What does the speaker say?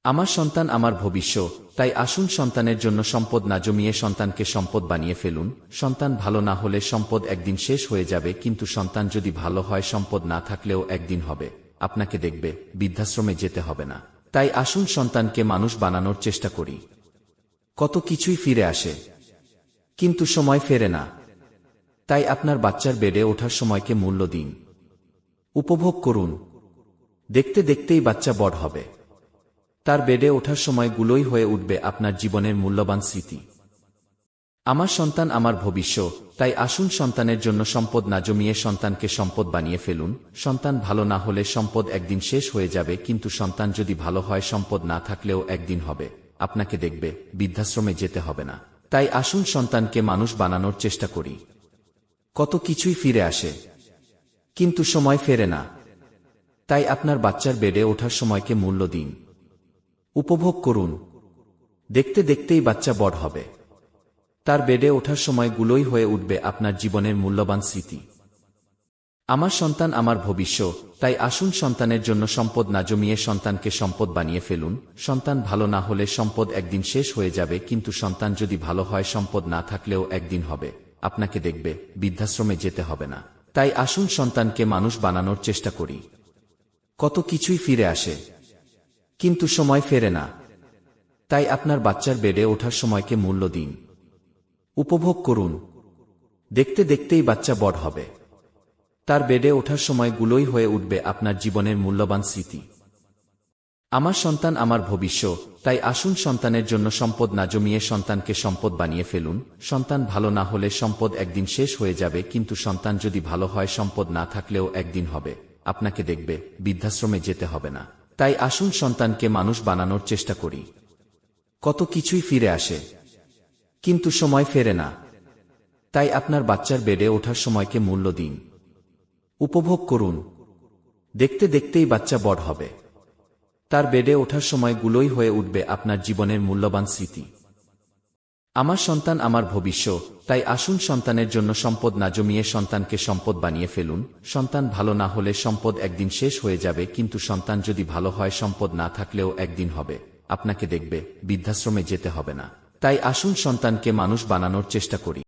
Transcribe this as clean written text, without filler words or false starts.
আমার সন্তান আমার ভবিষ্যৎ, তাই আসুন সন্তানের জন্য সম্পদ না জমিয়ে সন্তানকে সম্পদ বানিয়ে ফেলুন। সন্তান ভালো না হলে সম্পদ একদিন শেষ হয়ে যাবে, কিন্তু সন্তান যদি ভালো হয় সম্পদ না থাকলেও একদিন হবে, আপনাকে দেখবে, বৃদ্ধাশ্রমে যেতে হবে না। তাই আসুন সন্তানকে মানুষ বানানোর চেষ্টা করি। কত কিছুই ফিরে আসে, কিন্তু সময় ফেরে না। তাই আপনার বাচ্চার বেডে ওঠার সময়কে মূল্য দিন, উপভোগ করুন। দেখতে দেখতেই বাচ্চা বড় হবে, তার বেডে ওঠার সময়গুলোই হয়ে উঠবে আপনার জীবনের মূল্যবান স্মৃতি। আমার সন্তান আমার ভবিষ্যৎ, তাই আসুন সন্তানের জন্য সম্পদ না জমিয়ে সন্তানকে সম্পদ বানিয়ে ফেলুন। সন্তান ভালো না হলে সম্পদ একদিন শেষ হয়ে যাবে, কিন্তু সন্তান যদি ভালো হয় সম্পদ না থাকলেও একদিন হবে, আপনাকে দেখবে, বৃদ্ধাশ্রমে যেতে হবে না। তাই আসুন সন্তানকে মানুষ বানানোর চেষ্টা করি। কত কিছুই ফিরে আসে, কিন্তু সময় ফেরে না। তাই আপনার বাচ্চার বেডে ওঠার সময়কে মূল্য দিন, উপভোগ করুন। দেখতে দেখতেই বাচ্চা বড় হবে, তার বেডে ওঠার সময়গুলোই হয়ে উঠবে আপনার জীবনের মূল্যবান স্মৃতি। আমার সন্তান আমার ভবিষ্যৎ, তাই আসুন সন্তানের জন্য সম্পদ না জমিয়ে সন্তানকে সম্পদ বানিয়ে ফেলুন। সন্তান ভালো না হলে সম্পদ একদিন শেষ হয়ে যাবে, কিন্তু সন্তান যদি ভালো হয় সম্পদ না থাকলেও একদিন হবে, আপনাকে দেখবে, বৃদ্ধাশ্রমে যেতে হবে না। তাই আসুন সন্তানকে মানুষ বানানোর চেষ্টা করি। কত কিছুই ফিরে আসে, কিন্তু সময় ফেরে না। তাই আপনার বাচ্চার বেডে ওঠার সময়কে মূল্য দিন, উপভোগ করুন। দেখতে দেখতেই বাচ্চা বড় হবে, তার বেডে ওঠার সময়গুলোই হয়ে উঠবে আপনার জীবনের মূল্যবান স্মৃতি। আমার সন্তান আমার ভবিষ্যৎ, তাই আসুন সন্তানের জন্য সম্পদ না জমিয়ে সন্তানকে সম্পদ বানিয়ে ফেলুন। সন্তান ভালো না হলে সম্পদ একদিন শেষ হয়ে যাবে, কিন্তু সন্তান যদি ভালো হয় সম্পদ না থাকলেও একদিন হবে, আপনাকে দেখবে, বৃদ্ধাশ্রমে যেতে হবে না। তাই আসুন সন্তানকে মানুষ বানানোর চেষ্টা করি। কত কিছুই ফিরে আসে, কিন্তু সময় ফেরে না। তাই আপনার বাচ্চার বেডে ওঠার সময়কে মূল্য দিন, উপভোগ করুন। দেখতে দেখতেই বাচ্চা বড় হবে, তার বেডে ওঠার সময়গুলোই হয়ে উঠবে আপনার জীবনের মূল্যবান স্মৃতি। আমার সন্তান আমার ভবিষ্যৎ, তাই আসুন সন্তানের জন্য সম্পদ না জমিয়ে সন্তানকে সম্পদ বানিয়ে ফেলুন। সন্তান ভালো না হলে সম্পদ একদিন শেষ হয়ে যাবে, কিন্তু সন্তান যদি ভালো হয় সম্পদ না থাকলেও একদিন হবে, আপনাকে দেখবে, বৃদ্ধাশ্রমে যেতে হবে না। তাই আসুন সন্তানকে মানুষ বানানোর চেষ্টা করি।